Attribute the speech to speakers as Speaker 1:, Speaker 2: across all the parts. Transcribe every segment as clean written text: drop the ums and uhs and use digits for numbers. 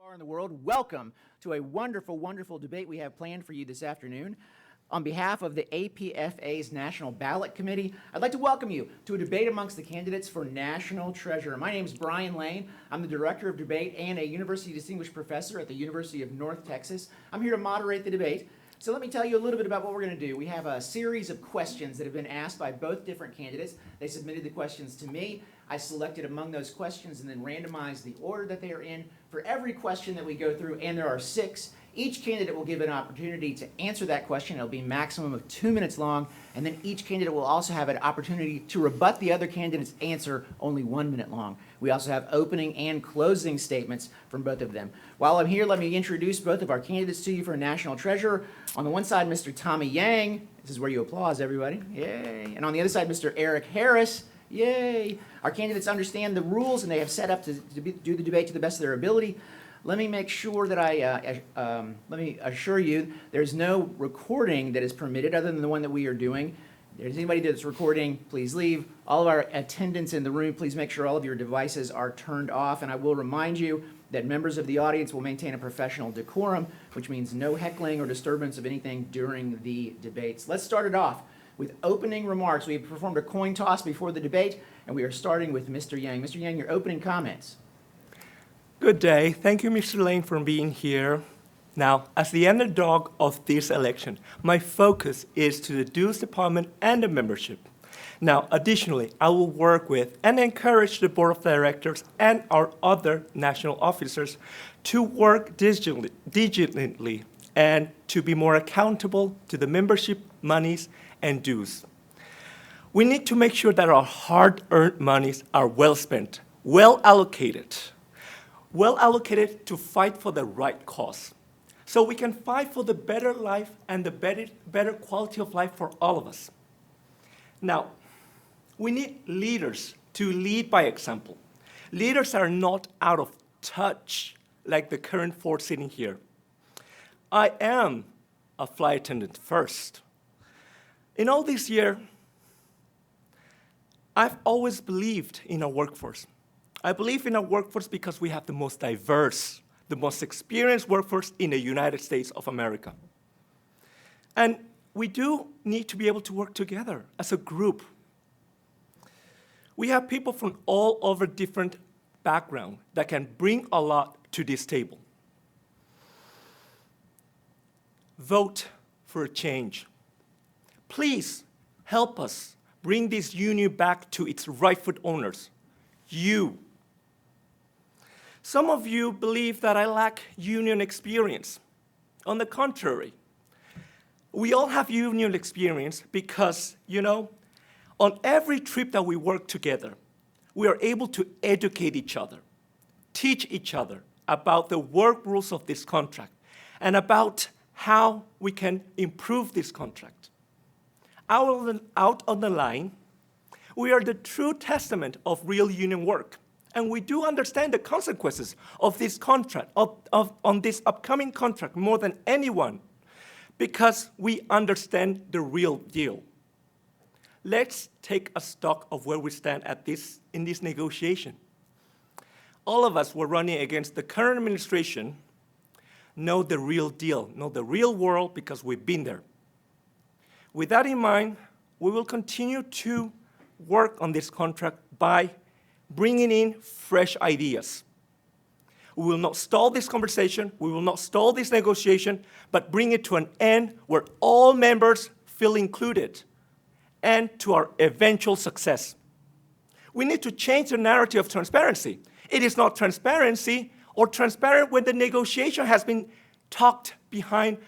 Speaker 1: are in the world, welcome to a wonderful, wonderful debate we have planned for you this afternoon. On behalf of the APFA's National Ballot Committee, I'd like to welcome you to a debate amongst the candidates for National Treasurer. My name is Brian Lane. I'm the Director of Debate and a University Distinguished Professor at the University of North Texas. I'm here to moderate the debate. So let me tell you a little bit about what we're going to do. We have a series of questions that have been asked by both different candidates. They submitted the questions to me. I selected among those questions and then randomized the order that they are in for every question that we go through, and there are 6. Each candidate will give an opportunity to answer that question. It'll be a maximum of 2 minutes long, and then each candidate will also have an opportunity to rebut the other candidate's answer, only 1 minute long. We also have opening and closing statements from both of them. While I'm here, let me introduce both of our candidates to you for National Treasurer. On the one side, Mr. Tommy Yang. This is where you applause, everybody. Yay. And on the other side, Mr. Erik Harris. Yay. Our candidates understand the rules, and they have set up to do the debate to the best of their ability. Let me make sure that let me assure you there's no recording that is permitted other than the one that we are doing. If there's anybody that's recording, please leave. All of our attendants in the room, please make sure all of your devices are turned off. And I will remind you that members of the audience will maintain a professional decorum, which means no heckling or disturbance of anything during the debates. Let's start it off with opening remarks. We have performed a coin toss before the debate, and we are starting with Mr. Yang. Mr. Yang, your opening comments.
Speaker 2: Good day. Thank you, Mr. Lane, for being here. Now, as the underdog of this election, my focus is to the dues department and the membership. Now, additionally, I will work with and encourage the board of directors and our other national officers to work digitally and to be more accountable to the membership monies and dues. We need to make sure that our hard-earned monies are well spent, well allocated to fight for the right cause. So we can fight for the better life and the better quality of life for all of us. Now, we need leaders to lead by example. Leaders are not out of touch like the current 4 sitting here. I am a flight attendant first. In all this year, I've always believed in our workforce. I believe in our workforce because we have the most diverse, the most experienced workforce in the United States of America. And we do need to be able to work together as a group. We have people from all over different backgrounds that can bring a lot to this table. Vote for a change. Please help us bring this union back to its rightful owners, you. Some of you believe that I lack union experience. On the contrary, we all have union experience because, on every trip that we work together, we are able to educate each other, teach each other about the work rules of this contract, and about how we can improve this contract. Out on the line, we are the true testament of real union work. And we do understand the consequences of this contract, on this upcoming contract more than anyone, because we understand the real deal. Let's take a stock of where we stand in this negotiation. All of us who are running against the current administration know the real deal, know the real world, because we've been there. With that in mind, we will continue to work on this contract by bringing in fresh ideas. We will not stall this conversation, we will not stall this negotiation, but bring it to an end where all members feel included and to our eventual success. We need to change the narrative of transparency. It is not transparency or transparent when the negotiation has been talked behind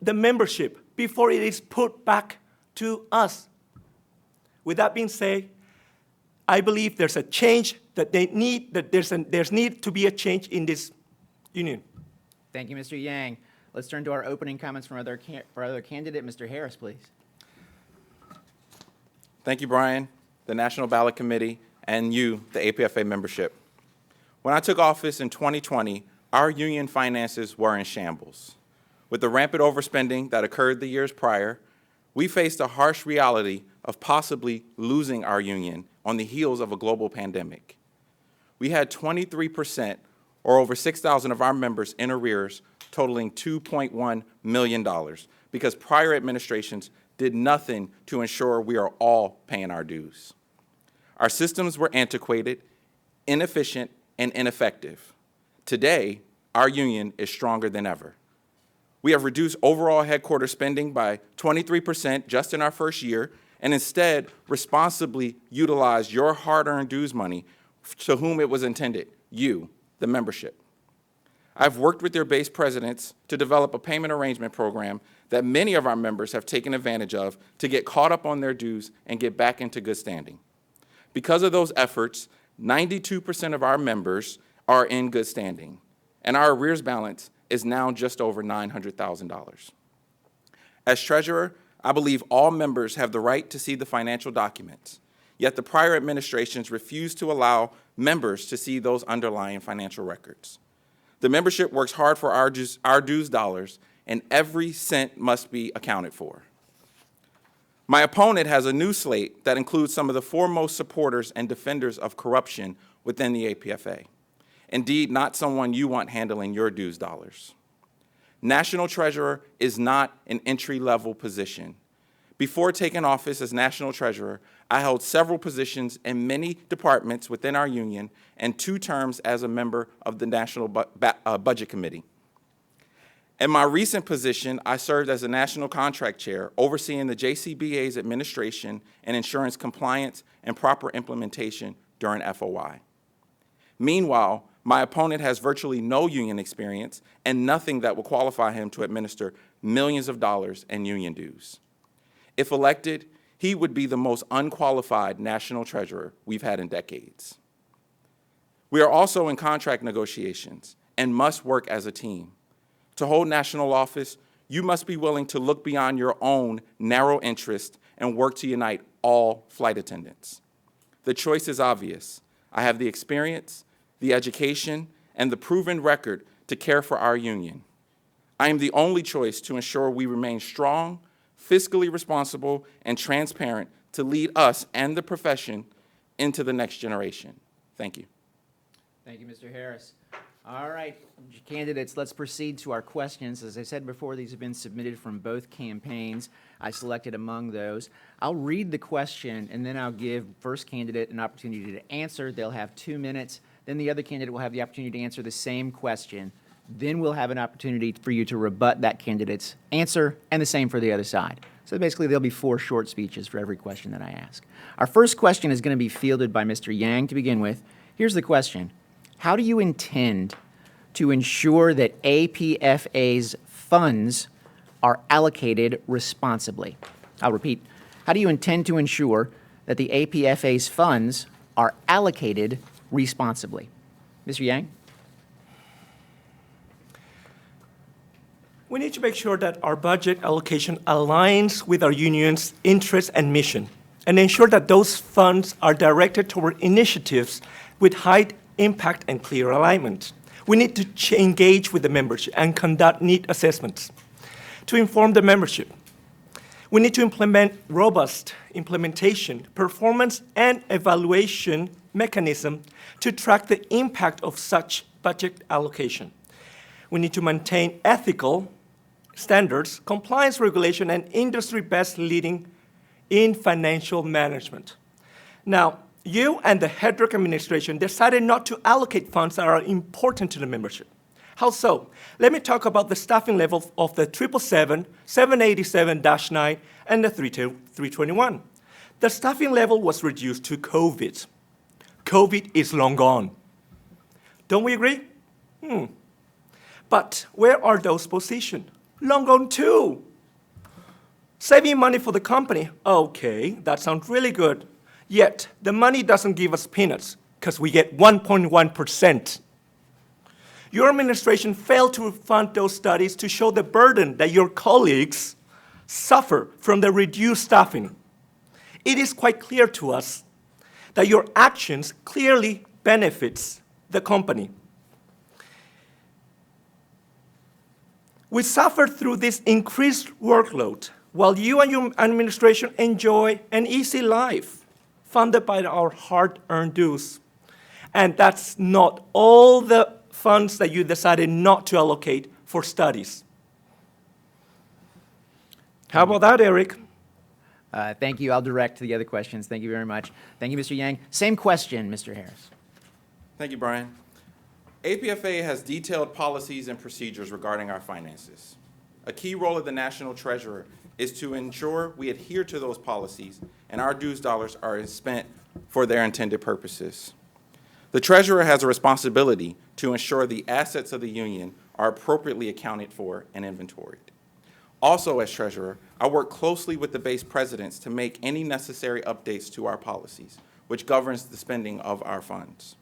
Speaker 2: the membership before it is put back to us. With that being said, I believe there's a change there's need to be a change in this union.
Speaker 1: Thank you, Mr. Yang. Let's turn to our opening comments from our other candidate, Mr. Harris, please.
Speaker 3: Thank you, Brian, the National Ballot Committee, and you, the APFA membership. When I took office in 2020, our union finances were in shambles. With the rampant overspending that occurred the years prior, we faced a harsh reality of possibly losing our union on the heels of a global pandemic. We had 23% or over 6,000 of our members in arrears, totaling $2.1 million, because prior administrations did nothing to ensure we are all paying our dues. Our systems were antiquated, inefficient, and ineffective. Today, our union is stronger than ever. We have reduced overall headquarters spending by 23% just in our first year, and instead responsibly utilized your hard-earned dues money to whom it was intended, you, the membership. I've worked with your base presidents to develop a payment arrangement program that many of our members have taken advantage of to get caught up on their dues and get back into good standing. Because of those efforts, 92% of our members are in good standing, and our arrears balance is now just over $900,000. As treasurer, I believe all members have the right to see the financial documents, yet the prior administrations refused to allow members to see those underlying financial records. The membership works hard for our dues dollars, and every cent must be accounted for. My opponent has a new slate that includes some of the foremost supporters and defenders of corruption within the APFA. Indeed, not someone you want handling your dues dollars. National Treasurer is not an entry-level position. Before taking office as National Treasurer, I held several positions in many departments within our union and 2 terms as a member of the National Budget Committee. In my recent position, I served as a National Contract Chair, overseeing the JCBA's administration and insurance compliance and proper implementation during FOI. Meanwhile, my opponent has virtually no union experience and nothing that will qualify him to administer millions of dollars in union dues. If elected, he would be the most unqualified national treasurer we've had in decades. We are also in contract negotiations and must work as a team. To hold national office, you must be willing to look beyond your own narrow interest and work to unite all flight attendants. The choice is obvious. I have the experience, the education, and the proven record to care for our union. I am the only choice to ensure we remain strong, fiscally responsible, and transparent to lead us and the profession into the next generation. Thank you.
Speaker 1: Thank you, Mr. Harris. All right, candidates, let's proceed to our questions. As I said before, these have been submitted from both campaigns. I selected among those. I'll read the question, and then I'll give first candidate an opportunity to answer. They'll have 2 minutes. Then the other candidate will have the opportunity to answer the same question. Then we'll have an opportunity for you to rebut that candidate's answer, and the same for the other side. So basically, there'll be 4 short speeches for every question that I ask. Our first question is going to be fielded by Mr. Yang to begin with. Here's the question. How do you intend to ensure that APFA's funds are allocated responsibly? I'll repeat. How do you intend to ensure that the APFA's funds are allocated responsibly? Mr. Yang?
Speaker 2: We need to make sure that our budget allocation aligns with our union's interests and mission, and ensure that those funds are directed toward initiatives with high impact and clear alignment. We need to engage with the membership and conduct need assessments to inform the membership. We need to implement robust implementation, performance, and evaluation mechanism to track the impact of such budget allocation. We need to maintain ethical standards, compliance regulation, and industry best leading in financial management. Now, you and the Hedrick administration decided not to allocate funds that are important to the membership. How so? Let me talk about the staffing level of the 777, 787-9, and the 321. The staffing level was reduced to COVID. COVID is long gone. Don't we agree? But where are those positions? Long gone too. Saving money for the company. Okay, that sounds really good. Yet, the money doesn't give us peanuts because we get 1.1%. Your administration failed to fund those studies to show the burden that your colleagues suffer from the reduced staffing. It is quite clear to us that your actions clearly benefits the company. We suffered through this increased workload while you and your administration enjoy an easy life funded by our hard-earned dues. And that's not all the funds that you decided not to allocate for studies? How about that, Erik?
Speaker 1: Thank you. I'll direct the other questions. Thank you very much. Thank you, Mr. Yang. Same question, Mr. Harris.
Speaker 3: Thank you, Brian. APFA has detailed policies and procedures regarding our finances. A key role of the National Treasurer is to ensure we adhere to those policies and our dues dollars are spent for their intended purposes. The Treasurer has a responsibility to ensure the assets of the union are appropriately accounted for and inventoried. Also, as Treasurer, I work closely with the base presidents to make any necessary updates to our policies, which governs the spending of our funds.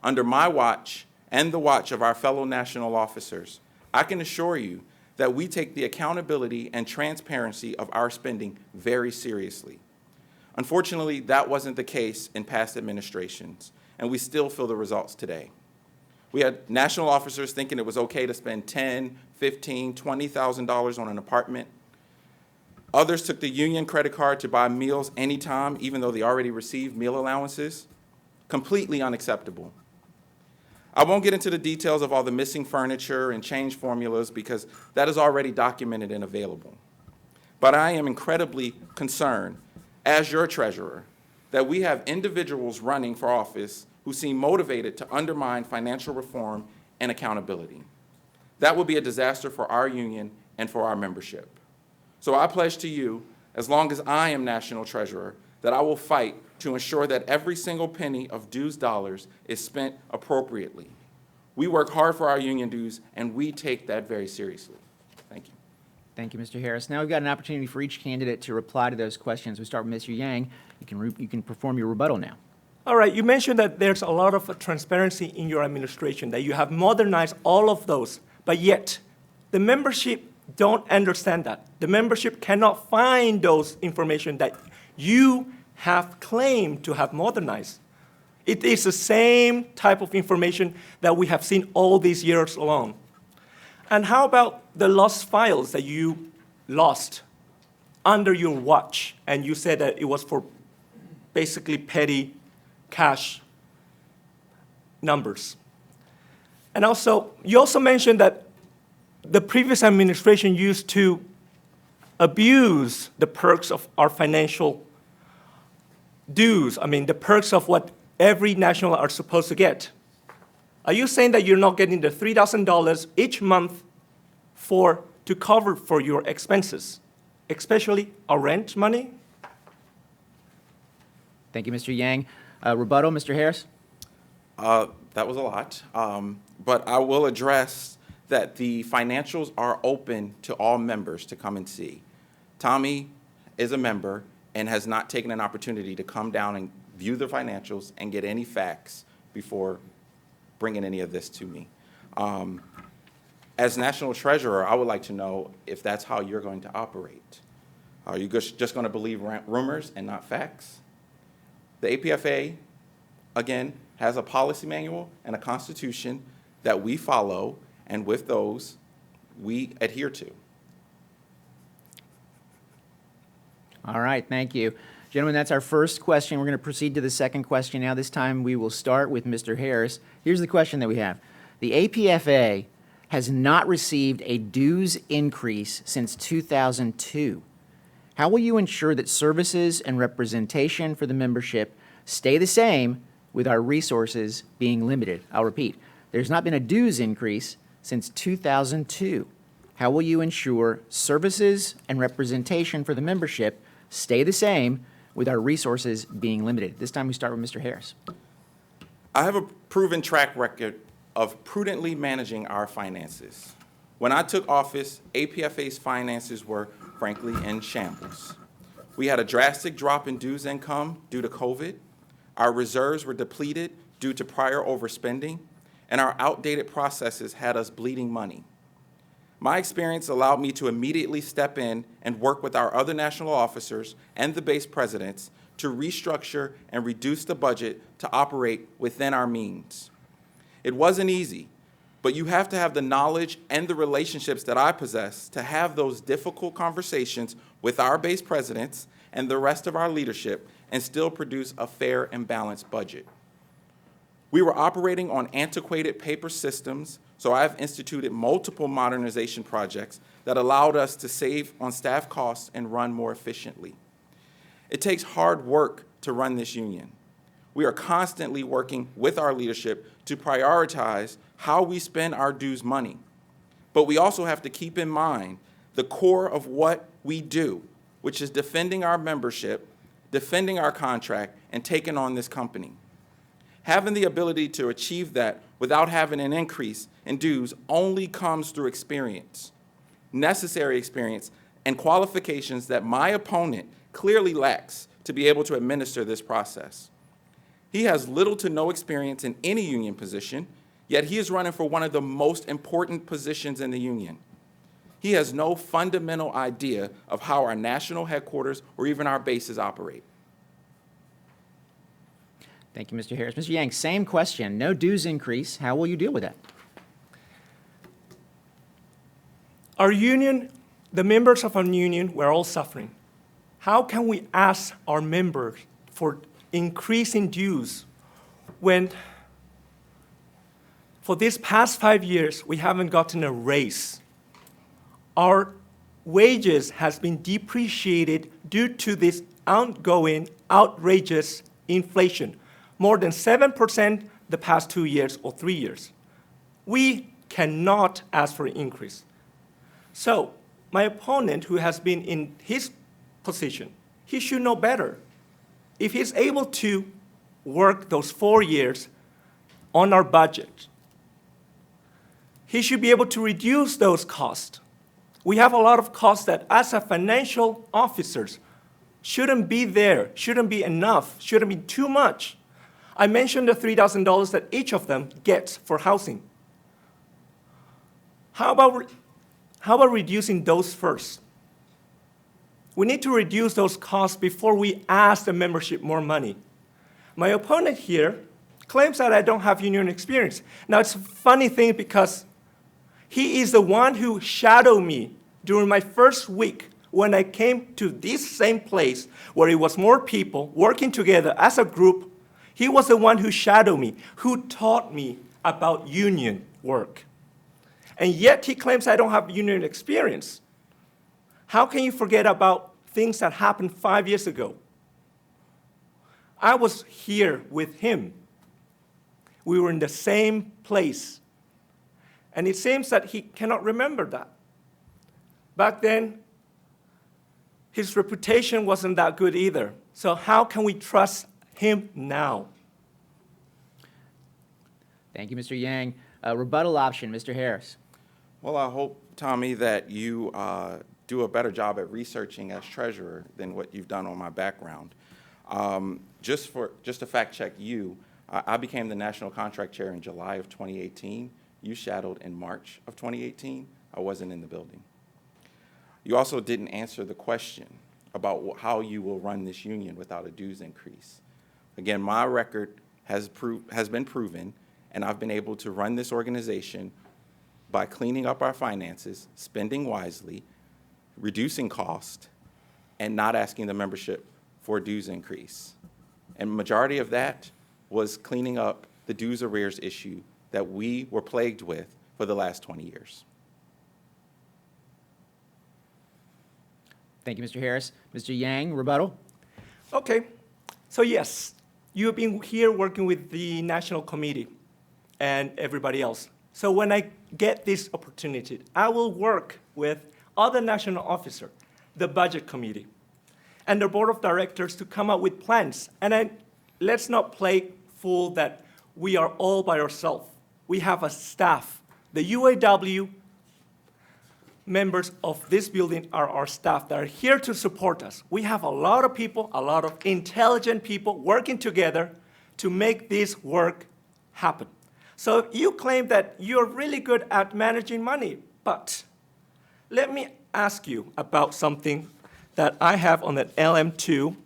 Speaker 3: Under my watch and the watch of our fellow national officers, I can assure you that we take the accountability and transparency of our spending very seriously. Unfortunately, that wasn't the case in past administrations, and we still feel the results today. We had national officers thinking it was okay to spend $10,000, $15,000, $20,000 on an apartment. Others took the union credit card to buy meals anytime, even though they already received meal allowances. Completely unacceptable. I won't get into the details of all the missing furniture and change formulas because that is already documented and available. But I am incredibly concerned, as your treasurer, that we have individuals running for office who seem motivated to undermine financial reform and accountability. That would be a disaster for our union and for our membership. So I pledge to you, as long as I am national treasurer, that I will fight to ensure that every single penny of dues dollars is spent appropriately. We work hard for our union dues, and we take that very seriously. Thank you.
Speaker 1: Thank you, Mr. Harris. Now we've got an opportunity for each candidate to reply to those questions. We start with Mr. Yang. You can perform your rebuttal now.
Speaker 2: All right, you mentioned that there's a lot of transparency in your administration, that you have modernized all of those, but yet the membership don't understand that. The membership cannot find those information that you have claimed to have modernized. It is the same type of information that we have seen all these years along. And how about the lost files that you lost under your watch? And you said that it was for basically petty cash numbers. And also, you also mentioned that the previous administration used to abuse the perks of our financial dues, the perks of what every national are supposed to get. Are you saying that you're not getting the $3,000 each month to cover for your expenses, especially our rent money?
Speaker 1: Thank you, Mr. Yang. Rebuttal, Mr. Harris?
Speaker 3: That was a lot, but I will address that the financials are open to all members to come and see. Tommy is a member and has not taken an opportunity to come down and view the financials and get any facts before bringing any of this to me. As National Treasurer, I would like to know if that's how you're going to operate. Are you just going to believe rumors and not facts? The APFA, again, has a policy manual and a constitution that we follow, and with those, we adhere to.
Speaker 1: All right, thank you. Gentlemen, that's our first question. We're going to proceed to the second question now. This time we will start with Mr. Harris. Here's the question that we have. The APFA has not received a dues increase since 2002. How will you ensure that services and representation for the membership stay the same with our resources being limited? I'll repeat. There's not been a dues increase since 2002. How will you ensure services and representation for the membership stay the same with our resources being limited? This time we start with Mr. Harris.
Speaker 3: I have a proven track record of prudently managing our finances. When I took office, APFA's finances were, frankly, in shambles. We had a drastic drop in dues income due to COVID. Our reserves were depleted due to prior overspending, and our outdated processes had us bleeding money. My experience allowed me to immediately step in and work with our other national officers and the base presidents to restructure and reduce the budget to operate within our means. It wasn't easy, but you have to have the knowledge and the relationships that I possess to have those difficult conversations with our base presidents and the rest of our leadership and still produce a fair and balanced budget. We were operating on antiquated paper systems, so I've instituted multiple modernization projects that allowed us to save on staff costs and run more efficiently. It takes hard work to run this union. We are constantly working with our leadership to prioritize how we spend our dues money. But we also have to keep in mind the core of what we do, which is defending our membership, defending our contract, and taking on this company. Having the ability to achieve that without having an increase in dues only comes through experience, necessary experience, and qualifications that my opponent clearly lacks to be able to administer this process. He has little to no experience in any union position, yet he is running for one of the most important positions in the union. He has no fundamental idea of how our national headquarters or even our bases operate.
Speaker 1: Thank you, Mr. Harris. Mr. Yang, same question. No dues increase. How will you deal with that?
Speaker 2: Our union, the members of our union, we're all suffering. How can we ask our members for increasing dues when for these past 5 years we haven't gotten a raise? Our wages has been depreciated due to this ongoing outrageous inflation, more than 7% the past 2 years or 3 years. We cannot ask for an increase. So my opponent, who has been in his position, he should know better. If he's able to work those 4 years on our budget, he should be able to reduce those costs. We have a lot of costs that as a financial officers shouldn't be there, shouldn't be enough, shouldn't be too much. I mentioned the $3,000 that each of them gets for housing. How about reducing those first? We need to reduce those costs before we ask the membership more money. My opponent here claims that I don't have union experience. Now, it's a funny thing because he is the one who shadowed me during my first week when I came to this same place where it was more people working together as a group. He was the one who shadowed me, who taught me about union work. And yet he claims I don't have union experience. How can you forget about things that happened 5 years ago? I was here with him. We were in the same place. And it seems that he cannot remember that. Back then, his reputation wasn't that good either. So how can we trust him now?
Speaker 1: Thank you, Mr. Yang. Rebuttal option, Mr. Harris.
Speaker 3: Well, I hope, Tommy, that you do a better job at researching as treasurer than what you've done on my background. Just to fact check you, I became the national contract chair in July of 2018. You shadowed in March of 2018. I wasn't in the building. You also didn't answer the question about how you will run this union without a dues increase. Again, my record has been proven, and I've been able to run this organization by cleaning up our finances, spending wisely, reducing cost, and not asking the membership for a dues increase. And majority of that was cleaning up the dues arrears issue that we were plagued with for the last 20 years.
Speaker 1: Thank you, Mr. Harris. Mr. Yang, rebuttal.
Speaker 2: Okay, so yes, you've been here working with the National Committee and everybody else. So when I get this opportunity, I will work with other national officers, the Budget Committee, and the Board of Directors to come up with plans. And let's not play fool that we are all by ourselves. We have a staff. The UAW members of this building are our staff that are here to support us. We have a lot of people, a lot of intelligent people working together to make this work happen. So you claim that you're really good at managing money, but let me ask you about something that I have on the LM2.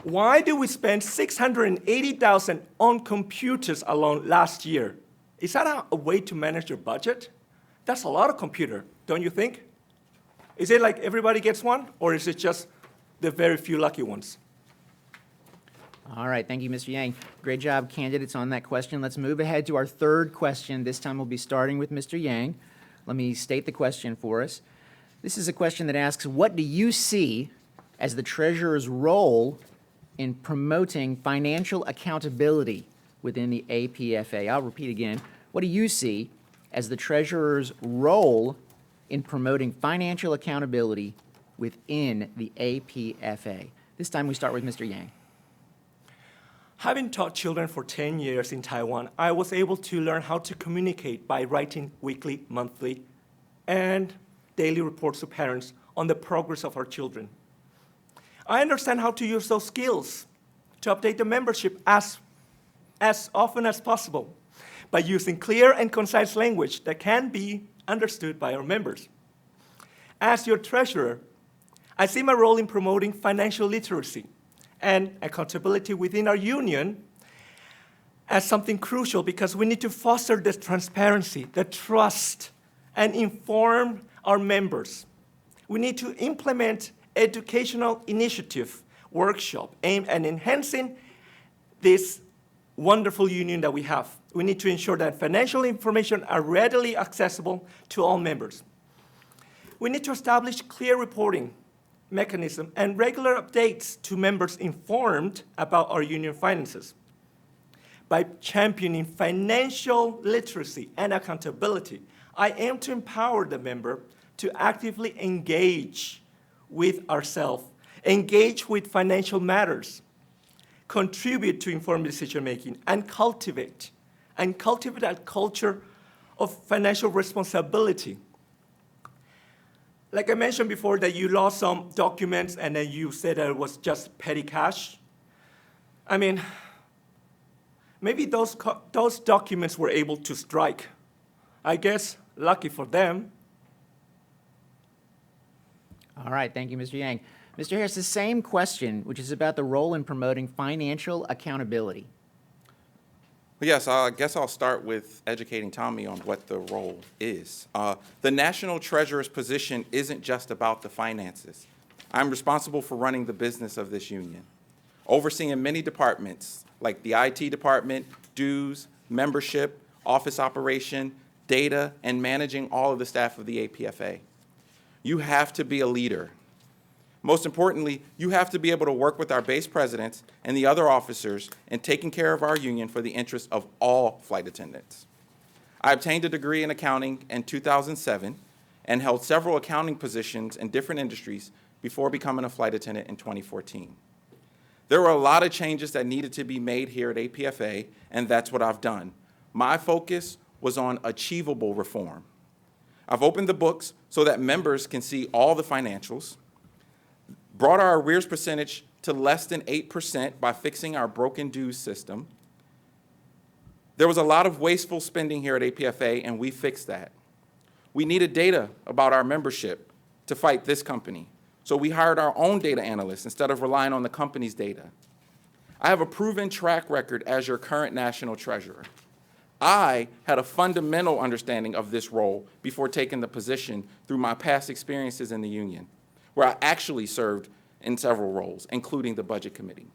Speaker 2: Why do we spend $680,000 on computers alone last year? Is that a way to manage your budget? That's a lot of computer, don't you think? Is it like everybody gets one, or is it just the very few lucky ones?
Speaker 1: All right, thank you, Mr. Yang. Great job, candidates, on that question. Let's move ahead to our third question. This time we'll be starting with Mr. Yang. Let me state the question for us. This is a question that asks, what do you see as the treasurer's role in promoting financial accountability within the APFA? I'll repeat again. What do you see as the treasurer's role in promoting financial accountability within the APFA? This time we start with Mr. Yang.
Speaker 2: Having taught children for 10 years in Taiwan, I was able to learn how to communicate by writing weekly, monthly, and daily reports to parents on the progress of our children. I understand how to use those skills to update the membership as often as possible by using clear and concise language that can be understood by our members. As your treasurer, I see my role in promoting financial literacy and accountability within our union as something crucial because we need to foster this transparency, the trust, and inform our members. We need to implement educational initiative workshop aimed at enhancing this wonderful union that we have. We need to ensure that financial information are readily accessible to all members. We need to establish clear reporting mechanism and regular updates to members informed about our union finances. By championing financial literacy and accountability, I aim to empower the member to actively engage with ourselves, engage with financial matters, contribute to informed decision-making, and cultivate that culture of financial responsibility. Like I mentioned before that you lost some documents and then you said that it was just petty cash. I mean, maybe those documents were able to strike. I guess lucky for them.
Speaker 1: All right, thank you, Mr. Yang. Mr. Harris, the same question, which is about the role in promoting financial accountability.
Speaker 3: Yes, I guess I'll start with educating Tommy on what the role is. The National Treasurer's position isn't just about the finances. I'm responsible for running the business of this union, overseeing many departments like the IT department, dues, membership, office operation, data, and managing all of the staff of the APFA. You have to be a leader. Most importantly, you have to be able to work with our base presidents and the other officers in taking care of our union for the interest of all flight attendants. I obtained a degree in accounting in 2007 and held several accounting positions in different industries before becoming a flight attendant in 2014. There were a lot of changes that needed to be made here at APFA, and that's what I've done. My focus was on achievable reform. I've opened the books so that members can see all the financials, brought our arrears percentage to less than 8% by fixing our broken dues system. There was a lot of wasteful spending here at APFA, and we fixed that. We needed data about our membership to fight this company, so we hired our own data analysts instead of relying on the company's data. I have a proven track record as your current national treasurer. I had a fundamental understanding of this role before taking the position through my past experiences in the union, where I actually served in several roles, including the Budget Committee.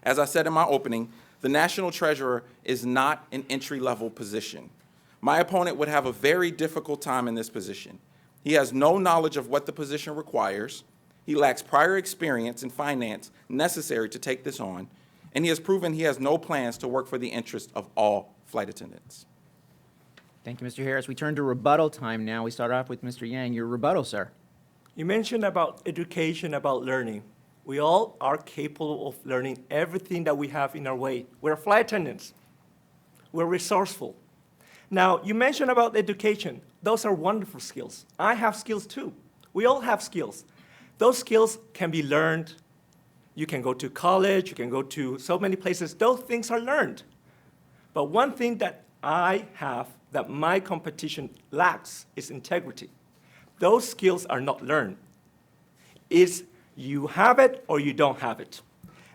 Speaker 3: As I said in my opening, the National Treasurer is not an entry-level position. My opponent would have a very difficult time in this position. He has no knowledge of what the position requires, he lacks prior experience in finance necessary to take this on, and he has proven he has no plans to work for the interest of all flight attendants.
Speaker 1: Thank you, Mr. Harris. We turn to rebuttal time now. We start off with Mr. Yang. Your rebuttal, sir.
Speaker 2: You mentioned about education, about learning. We all are capable of learning everything that we have in our way. We're flight attendants. We're resourceful. Now, you mentioned about education. Those are wonderful skills. I have skills too. We all have skills. Those skills can be learned. You can go to college, you can go to so many places. Those things are learned. But one thing that I have that my competition lacks is integrity. Those skills are not learned. It's you have it or you don't have it.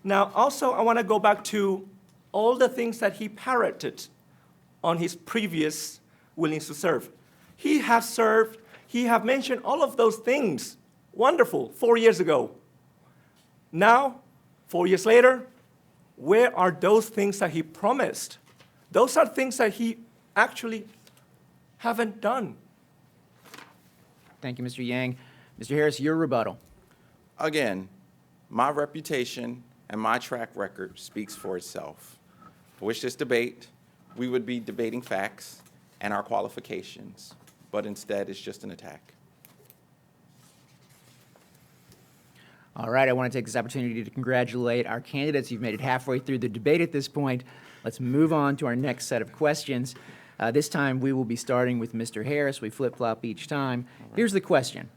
Speaker 2: Now, also, I want to go back to all the things that he parroted on his previous Willing to Serve. He has served, he have mentioned all of those things. Wonderful, 4 years ago. Now, 4 years later, where are those things that he promised? Those are things that he actually haven't done.
Speaker 1: Thank you, Mr. Yang. Mr. Harris, your rebuttal.
Speaker 3: Again, my reputation and my track record speaks for itself. I wish this debate, we would be debating facts and our qualifications, but instead it's just an attack.
Speaker 1: All right, I want to take this opportunity to congratulate our candidates. You've made it halfway through the debate at this point. Let's move on to our next set of questions. This time we will be starting with Mr. Harris. We flip-flop each time. Here's the question.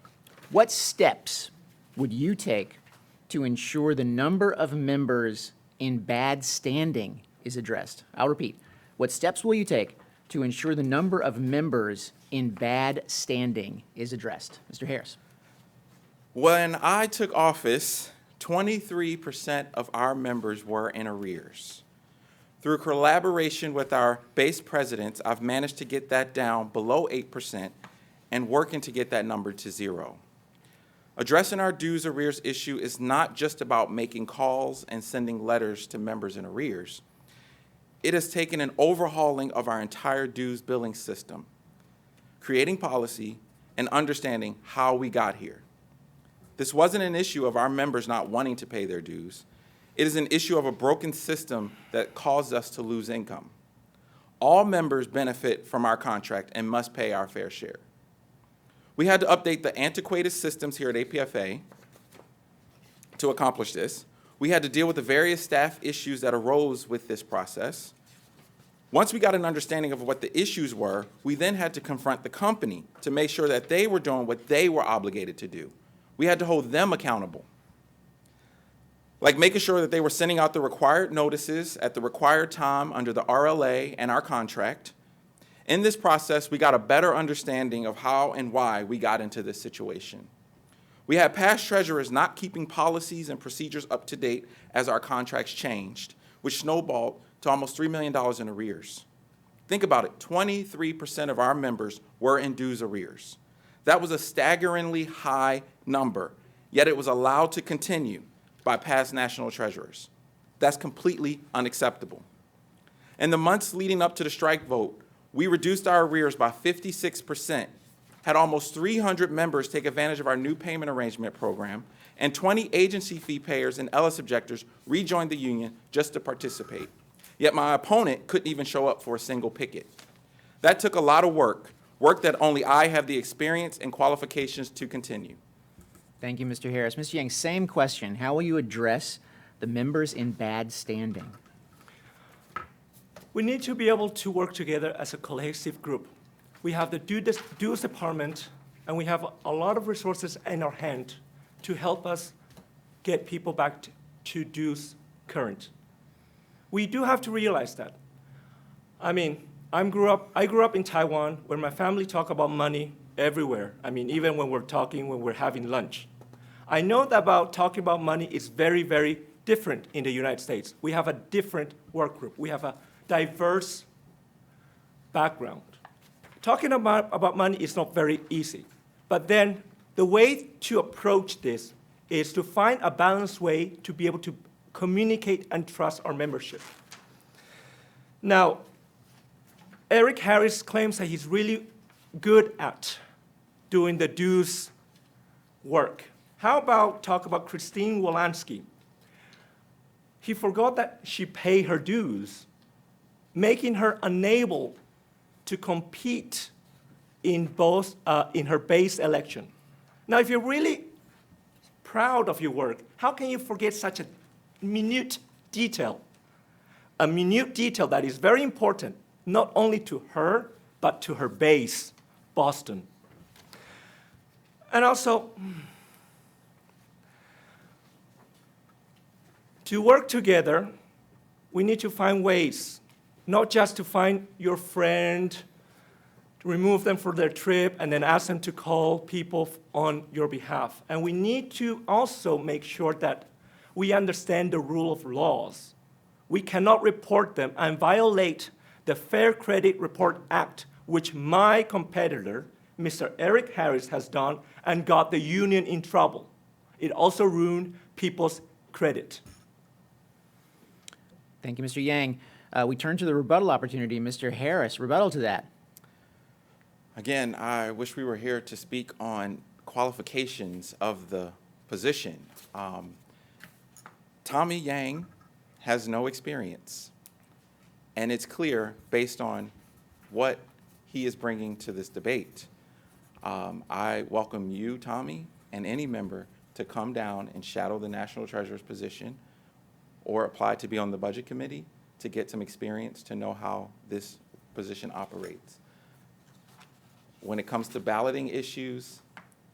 Speaker 1: What steps would you take to ensure the number of members in bad standing is addressed? I'll repeat. What steps will you take to ensure the number of members in bad standing is addressed? Mr. Harris.
Speaker 3: When I took office, 23% of our members were in arrears. Through collaboration with our base presidents, I've managed to get that down below 8% and working to get that number to 0. Addressing our dues arrears issue is not just about making calls and sending letters to members in arrears. It has taken an overhauling of our entire dues billing system, creating policy and understanding how we got here. This wasn't an issue of our members not wanting to pay their dues. It is an issue of a broken system that caused us to lose income. All members benefit from our contract and must pay our fair share. We had to update the antiquated systems here at APFA to accomplish this. We had to deal with the various staff issues that arose with this process. Once we got an understanding of what the issues were, we then had to confront the company to make sure that they were doing what they were obligated to do. We had to hold them accountable, like making sure that they were sending out the required notices at the required time under the RLA and our contract. In this process, we got a better understanding of how and why we got into this situation. We had past treasurers not keeping policies and procedures up to date as our contracts changed, which snowballed to almost $3 million in arrears. Think about it, 23% of our members were in dues arrears. That was a staggeringly high number, yet it was allowed to continue by past national treasurers. That's completely unacceptable. In the months leading up to the strike vote, we reduced our arrears by 56%, had almost 300 members take advantage of our new payment arrangement program, and 20 agency fee payers and LS objectors rejoined the union just to participate. Yet my opponent couldn't even show up for a single picket. That took a lot of work that only I have the experience and qualifications to continue.
Speaker 1: Thank you, Mr. Harris. Mr. Yang, same question. How will you address the members in bad standing?
Speaker 2: We need to be able to work together as a cohesive group. We have the dues department, and we have a lot of resources in our hand to help us get people back to dues current. We do have to realize that. I mean, I grew up in Taiwan, where my family talk about money everywhere. I mean, even when we're having lunch. I know that talking about money is very, very different in the United States. We have a different work group. We have a diverse background. Talking about money is not very easy. But then the way to approach this is to find a balanced way to be able to communicate and trust our membership. Now, Erik Harris claims that he's really good at doing the dues work. How about talk about Christine Wolanski? He forgot that she paid her dues, making her unable to compete in her base election. Now, if you're really proud of your work, how can you forget such a minute detail? A minute detail that is very important, not only to her, but to her base, Boston. And also, to work together, we need to find ways, not just to find your friend, to remove them for their trip, and then ask them to call people on your behalf. And we need to also make sure that we understand the rule of laws. We cannot report them and violate the Fair Credit Report Act, which my competitor, Mr. Erik Harris, has done and got the union in trouble. It also ruined people's credit.
Speaker 1: Thank you, Mr. Yang. We turn to the rebuttal opportunity. Mr. Harris, rebuttal to that.
Speaker 3: Again, I wish we were here to speak on qualifications of the position. Tommy Yang has no experience, and it's clear based on what he is bringing to this debate. I welcome you, Tommy, and any member to come down and shadow the National Treasurer's position or apply to be on the Budget Committee to get some experience to know how this position operates. When it comes to balloting issues,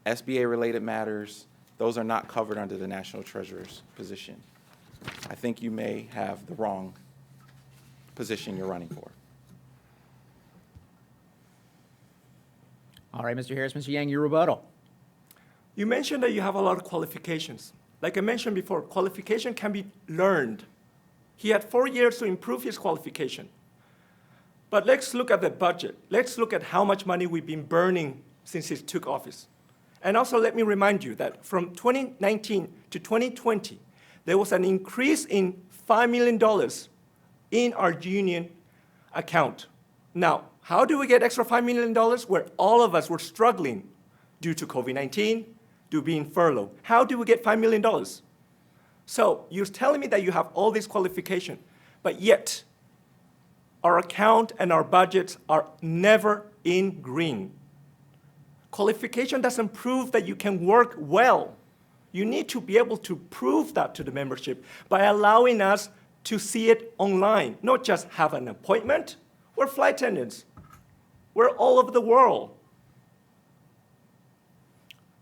Speaker 3: SBA-related matters, those are not covered under the National Treasurer's position. I think you may have the wrong position you're running for.
Speaker 1: All right, Mr. Harris. Mr. Yang, your rebuttal.
Speaker 2: You mentioned that you have a lot of qualifications. Like I mentioned before, qualification can be learned. He had 4 years to improve his qualification. But let's look at the budget. Let's look at how much money we've been burning since he took office. And also let me remind you that from 2019 to 2020, there was an increase in $5 million in our union account. Now, how do we get extra $5 million where all of us were struggling due to COVID-19, due to being furloughed? How do we get $5 million? So you're telling me that you have all these qualifications, but yet our account and our budgets are never in green. Qualification doesn't prove that you can work well. You need to be able to prove that to the membership by allowing us to see it online, not just have an appointment. We're flight attendants. We're all over the world.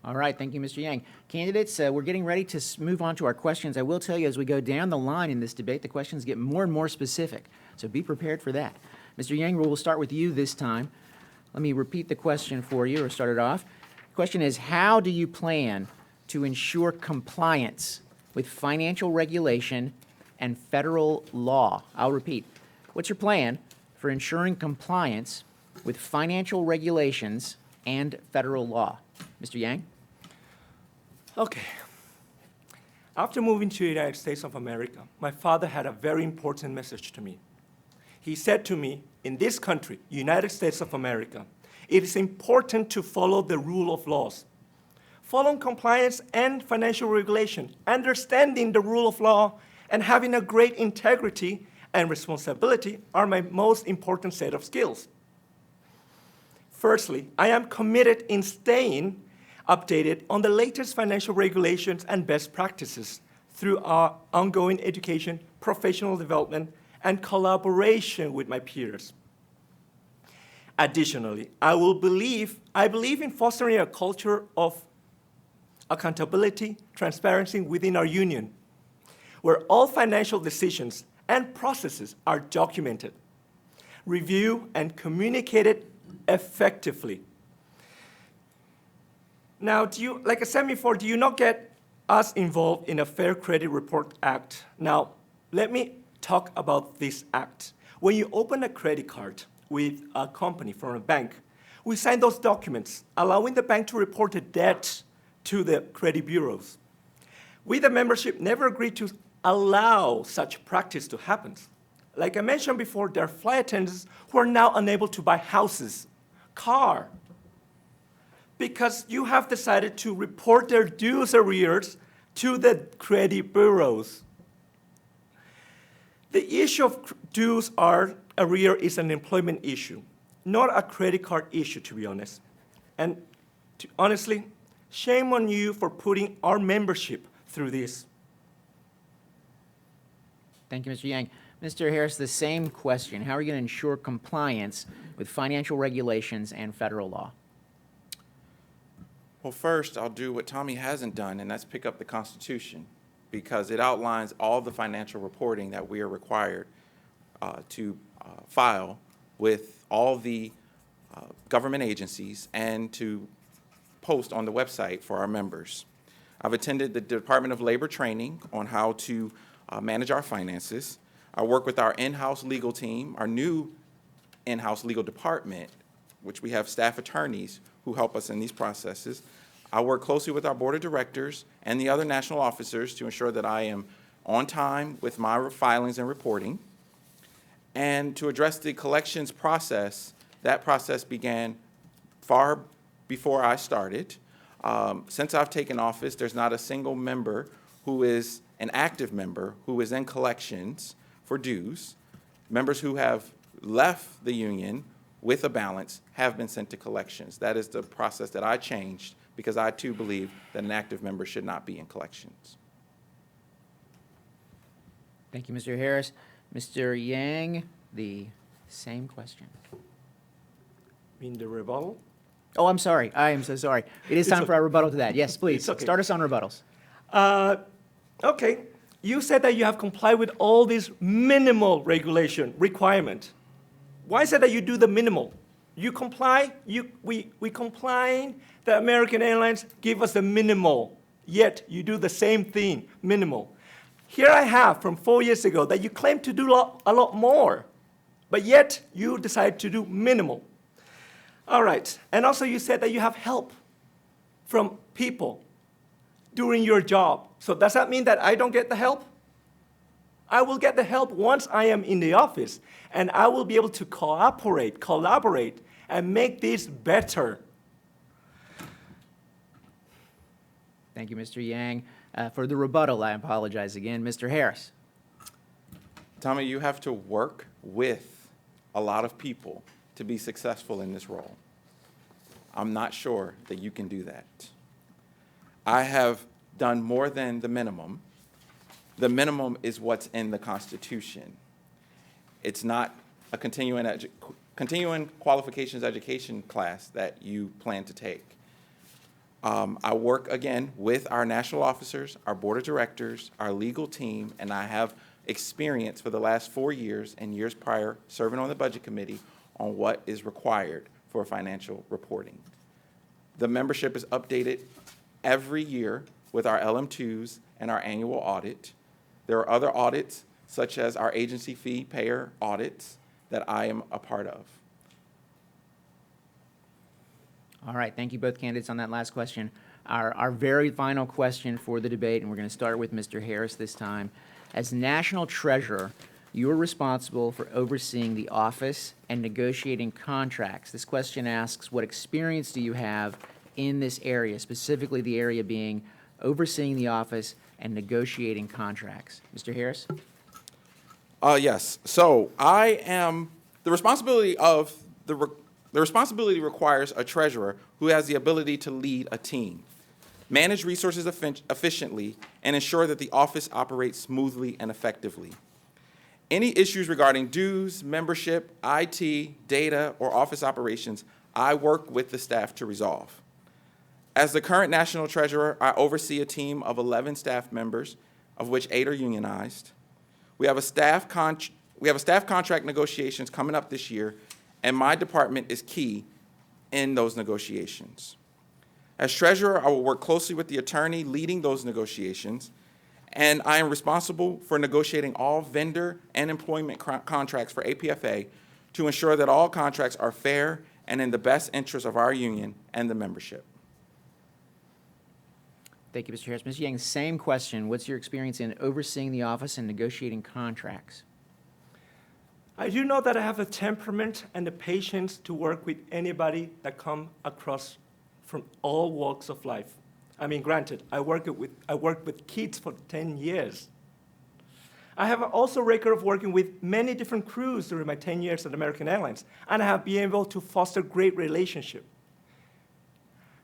Speaker 1: All right, thank you, Mr. Yang. Candidates, we're getting ready to move on to our questions. I will tell you, as we go down the line in this debate, the questions get more and more specific, so be prepared for that. Mr. Yang, we'll start with you this time. Let me repeat the question for you, or start it off. The question is, how do you plan to ensure compliance with financial regulation and federal law? I'll repeat. What's your plan for ensuring compliance with financial regulations and federal law? Mr. Yang?
Speaker 2: Okay. After moving to the United States of America, my father had a very important message to me. He said to me, in this country, United States of America, it is important to follow the rule of laws. Following compliance and financial regulation, understanding the rule of law, and having a great integrity and responsibility are my most important set of skills. Firstly, I am committed in staying updated on the latest financial regulations and best practices through our ongoing education, professional development, and collaboration with my peers. Additionally, I believe in fostering a culture of accountability, transparency within our union, where all financial decisions and processes are documented, reviewed, and communicated effectively. Now, like I said before, do you not get us involved in a Fair Credit Report Act? Now, let me talk about this act. When you open a credit card with a company from a bank, we sign those documents, allowing the bank to report the debt to the credit bureaus. We, the membership, never agreed to allow such practice to happen. Like I mentioned before, there are flight attendants who are now unable to buy houses, car, because you have decided to report their dues arrears to the credit bureaus. The issue of dues arrear is an employment issue, not a credit card issue, to be honest. And honestly, shame on you for putting our membership through this.
Speaker 1: Thank you, Mr. Yang. Mr. Harris, the same question. How are you going to ensure compliance with financial regulations and federal law?
Speaker 3: Well, first, I'll do what Tommy hasn't done, and that's pick up the Constitution, because it outlines all the financial reporting that we are required to file with all the government agencies and to post on the website for our members. I've attended the Department of Labor training on how to manage our finances. I work with our in-house legal team, our new in-house legal department, which we have staff attorneys who help us in these processes. I work closely with our board of directors and the other national officers to ensure that I am on time with my filings and reporting. And to address the collections process, that process began far before I started. Since I've taken office, there's not a single member who is an active member who is in collections for dues. Members who have left the union with a balance have been sent to collections. That is the process that I changed because I too believe that an active member should not be in collections.
Speaker 1: Thank you, Mr. Harris. Mr. Yang, the same question.
Speaker 2: In the rebuttal?
Speaker 1: Oh, I'm sorry. I am so sorry. It is
Speaker 2: It's
Speaker 1: time for our rebuttal to that. Yes, please.
Speaker 2: It's okay.
Speaker 1: Start us on rebuttals.
Speaker 2: Okay, you said that you have complied with all these minimal regulation requirement. Why is it that you do the minimal? You comply, we comply, the American Airlines give us the minimal, yet you do the same thing, minimal. Here I have from 4 years ago that you claim to do a lot more, but yet you decide to do minimal. All right, and also you said that you have help from people during your job. So does that mean that I don't get the help? I will get the help once I am in the office, and I will be able to collaborate, and make this better.
Speaker 1: Thank you, Mr. Yang. For the rebuttal, I apologize again. Mr. Harris.
Speaker 3: Tommy, you have to work with a lot of people to be successful in this role. I'm not sure that you can do that. I have done more than the minimum. The minimum is what's in the Constitution. It's not a continuing qualifications education class that you plan to take. I work, again, with our national officers, our board of directors, our legal team, and I have experience for the last 4 years and years prior serving on the budget committee on what is required for financial reporting. The membership is updated every year with our LM2s and our annual audit. There are other audits, such as our agency fee payer audits, that I am a part of.
Speaker 1: All right, thank you both candidates on that last question. Our very final question for the debate, and we're going to start with Mr. Harris this time. As National Treasurer, you are responsible for overseeing the office and negotiating contracts. This question asks, what experience do you have in this area, specifically the area being overseeing the office and negotiating contracts? Mr. Harris?
Speaker 3: Yes. So I am the responsibility of the responsibility requires a treasurer who has the ability to lead a team, manage resources efficiently, and ensure that the office operates smoothly and effectively. Any issues regarding dues, membership, IT, data, or office operations, I work with the staff to resolve. As the current national treasurer, I oversee a team of 11 staff members, of which 8 are unionized. We have a staff contract negotiations coming up this year, and my department is key in those negotiations. As treasurer, I will work closely with the attorney leading those negotiations, and I am responsible for negotiating all vendor and employment contracts for APFA to ensure that all contracts are fair and in the best interest of our union and the membership.
Speaker 1: Thank you, Mr. Harris. Ms. Yang, same question. What's your experience in overseeing the office and negotiating contracts?
Speaker 2: I do know that I have the temperament and the patience to work with anybody that come across from all walks of life. I mean, granted, I worked with kids for 10 years. I have also a record of working with many different crews during my 10 years at American Airlines, and I have been able to foster great relationship.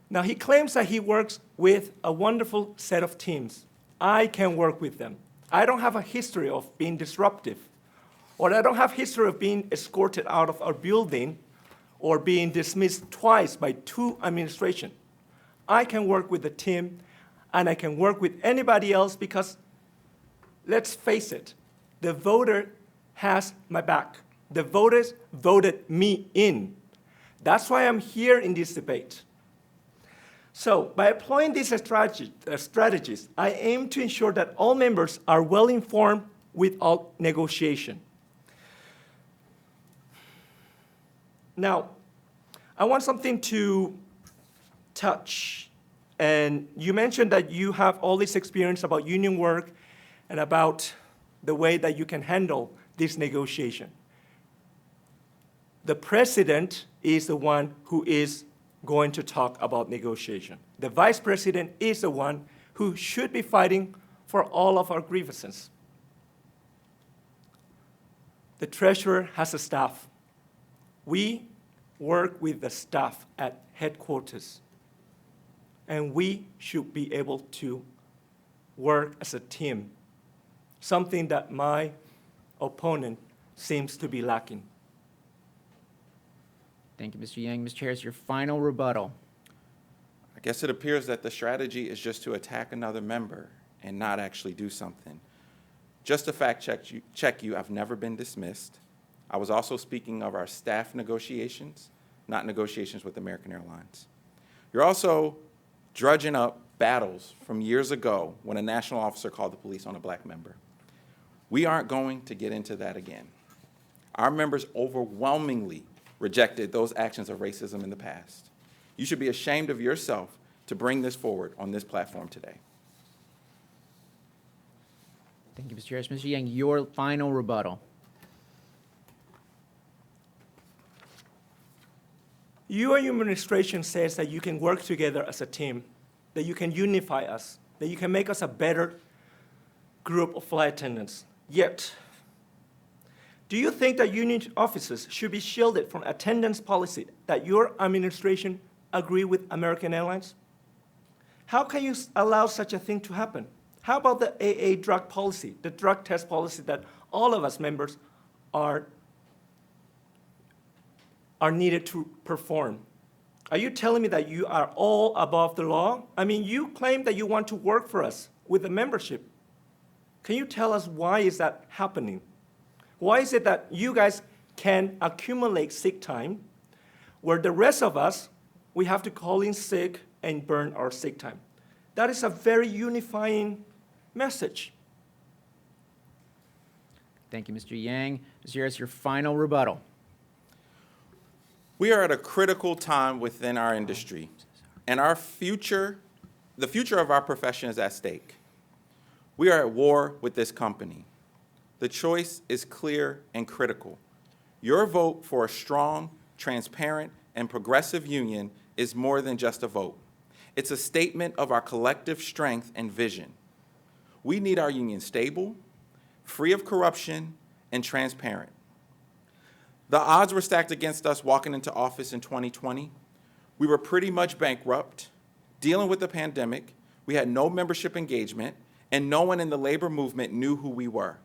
Speaker 2: Now, he claims that he works with a wonderful set of teams. I can work with them. I don't have a history of being disruptive, or I don't have a history of being escorted out of our building or being dismissed twice by 2 administrations. I can work with the team, and I can work with anybody else because, let's face it, the voter has my back. The voters voted me in. That's why I'm here in this debate. So by employing these strategies, I aim to ensure that all members are well informed without negotiation. Now, I want something to touch. And you mentioned that you have all this experience about union work and about the way that you can handle this negotiation. The president is the one who is going to talk about negotiation. The vice president is the one who should be fighting for all of our grievances. The treasurer has a staff. We work with the staff at headquarters, and we should be able to work as a team, something that my opponent seems to be lacking.
Speaker 1: Thank you, Mr. Yang. Mr. Harris, your final rebuttal.
Speaker 3: I guess it appears that the strategy is just to attack another member and not actually do something. Just to fact check you, I've never been dismissed. I was also speaking of our staff negotiations, not negotiations with American Airlines. You're also drudging up battles from years ago when a national officer called the police on a black member. We aren't going to get into that again. Our members overwhelmingly rejected those actions of racism in the past. You should be ashamed of yourself to bring this forward on this platform today.
Speaker 1: Thank you, Mr. Harris. Mr. Yang, your final rebuttal.
Speaker 2: Your administration says that you can work together as a team, that you can unify us, that you can make us a better group of flight attendants. Yet, do you think that union officers should be shielded from attendance policy that your administration agree with American Airlines? How can you allow such a thing to happen? How about the AA drug policy, the drug test policy that all of us members are needed to perform? Are you telling me that you are all above the law? I mean, you claim that you want to work for us with the membership. Can you tell us why is that happening? Why is it that you guys can accumulate sick time where the rest of us, we have to call in sick and burn our sick time? That is a very unifying message.
Speaker 1: Thank you, Mr. Yang. Mr. Harris, your final rebuttal.
Speaker 3: We are at a critical time within our industry, and the future of our profession is at stake. We are at war with this company. The choice is clear and critical. Your vote for a strong, transparent, and progressive union is more than just a vote. It's a statement of our collective strength and vision. We need our union stable, free of corruption, and transparent. The odds were stacked against us walking into office in 2020. We were pretty much bankrupt, dealing with the pandemic. We had no membership engagement, and no one in the labor movement knew who we were.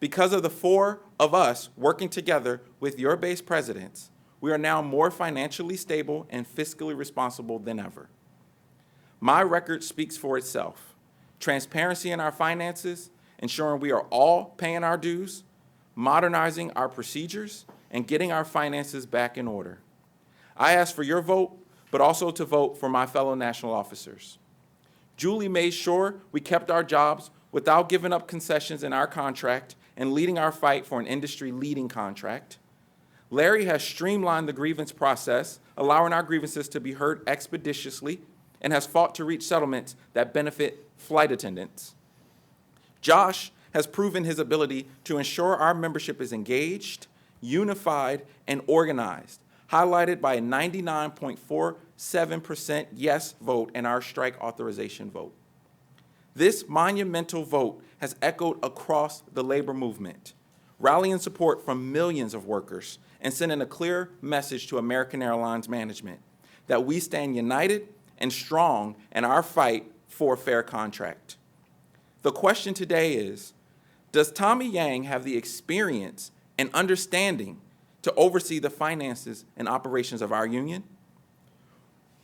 Speaker 3: Because of the four of us working together with your base presidents, we are now more financially stable and fiscally responsible than ever. My record speaks for itself. Transparency in our finances, ensuring we are all paying our dues, modernizing our procedures, and getting our finances back in order. I ask for your vote, but also to vote for my fellow national officers. Julie made sure we kept our jobs without giving up concessions in our contract and leading our fight for an industry-leading contract. Larry has streamlined the grievance process, allowing our grievances to be heard expeditiously, and has fought to reach settlements that benefit flight attendants. Josh has proven his ability to ensure our membership is engaged, unified, and organized, highlighted by a 99.47% yes vote in our strike authorization vote. This monumental vote has echoed across the labor movement, rallying support from millions of workers and sending a clear message to American Airlines management that we stand united and strong in our fight for a fair contract. The question today is, does Tommy Yang have the experience and understanding to oversee the finances and operations of our union?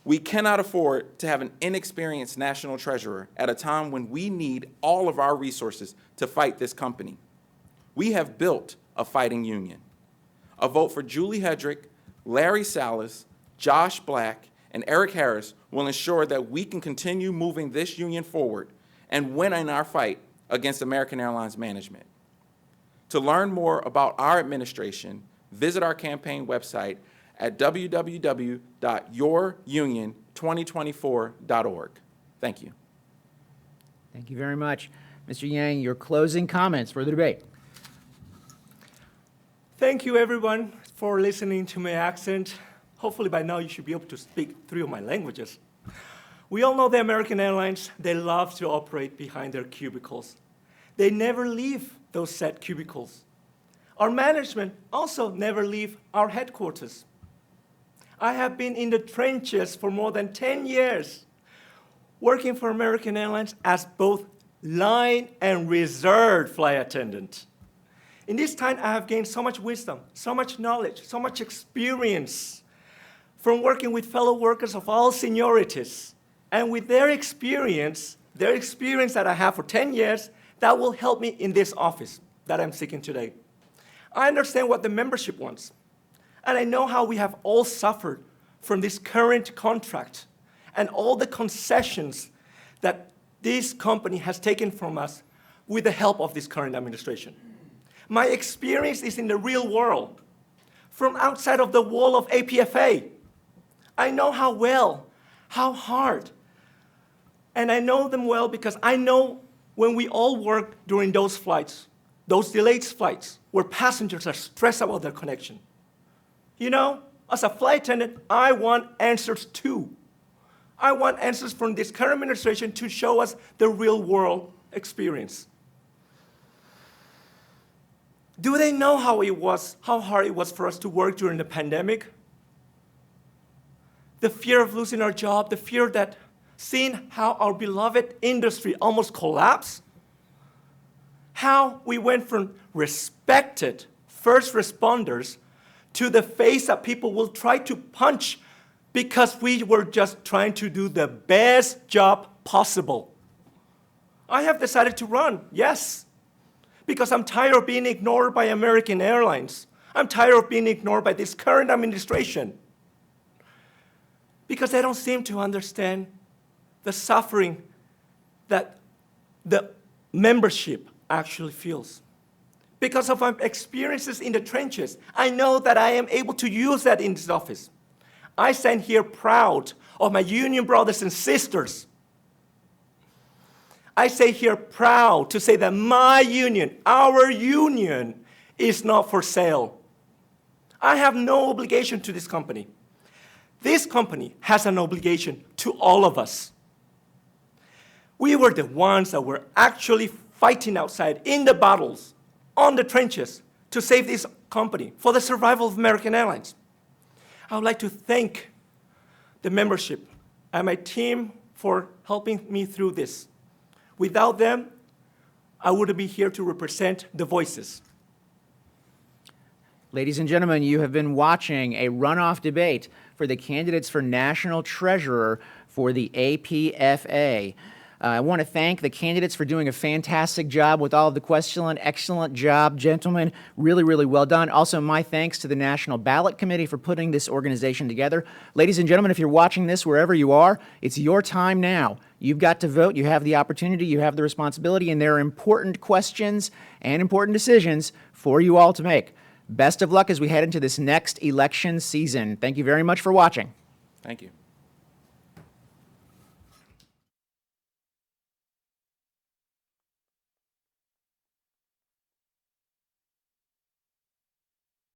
Speaker 3: We cannot afford to have an inexperienced national treasurer at a time when we need all of our resources to fight this company. We have built a fighting union. A vote for Julie Hedrick, Larry Salas, Josh Black, and Erik Harris will ensure that we can continue moving this union forward and win in our fight against American Airlines management. To learn more about our administration, visit our campaign website at www.yourunion2024.org. Thank you.
Speaker 1: Thank you very much. Mr. Yang, your closing comments for the debate.
Speaker 2: Thank you, everyone, for listening to my accent. Hopefully by now you should be able to speak 3 of my languages. We all know the American Airlines, they love to operate behind their cubicles. They never leave those set cubicles. Our management also never leave our headquarters. I have been in the trenches for more than 10 years, working for American Airlines as both line and reserve flight attendant. In this time, I have gained so much wisdom, so much knowledge, so much experience from working with fellow workers of all seniorities. And with their experience that I have for 10 years, that will help me in this office that I'm seeking today. I understand what the membership wants. And I know how we have all suffered from this current contract and all the concessions that this company has taken from us with the help of this current administration. My experience is in the real world, from outside of the wall of APFA. I know how well, how hard, and I know them well because I know when we all work during those flights, those delayed flights, where passengers are stressed about their connection. You know, as a flight attendant, I want answers too. I want answers from this current administration to show us the real world experience. Do they know how hard it was for us to work during the pandemic? The fear of losing our job, the fear that seeing how our beloved industry almost collapsed? How we went from respected first responders to the face that people will try to punch because we were just trying to do the best job possible. I have decided to run, yes, because I'm tired of being ignored by American Airlines. I'm tired of being ignored by this current administration because they don't seem to understand the suffering that the membership actually feels. Because of my experiences in the trenches, I know that I am able to use that in this office. I stand here proud of my union brothers and sisters. I say here proud to say that my union, our union, is not for sale. I have no obligation to this company. This company has an obligation to all of us. We were the ones that were actually fighting outside in the battles, on the trenches, to save this company, for the survival of American Airlines. I would like to thank the membership and my team for helping me through this. Without them, I wouldn't be here to represent the voices.
Speaker 1: Ladies and gentlemen, you have been watching a runoff debate for the candidates for National Treasurer for the APFA. I want to thank the candidates for doing a fantastic job with all of the questions. Excellent job, gentlemen. Really, really well done. Also, my thanks to the National Ballot Committee for putting this organization together. Ladies and gentlemen, if you're watching this wherever you are, it's your time now. You've got to vote. You have the opportunity. You have the responsibility. And there are important questions and important decisions for you all to make. Best of luck as we head into this next election season. Thank you very much for watching.
Speaker 3: Thank you.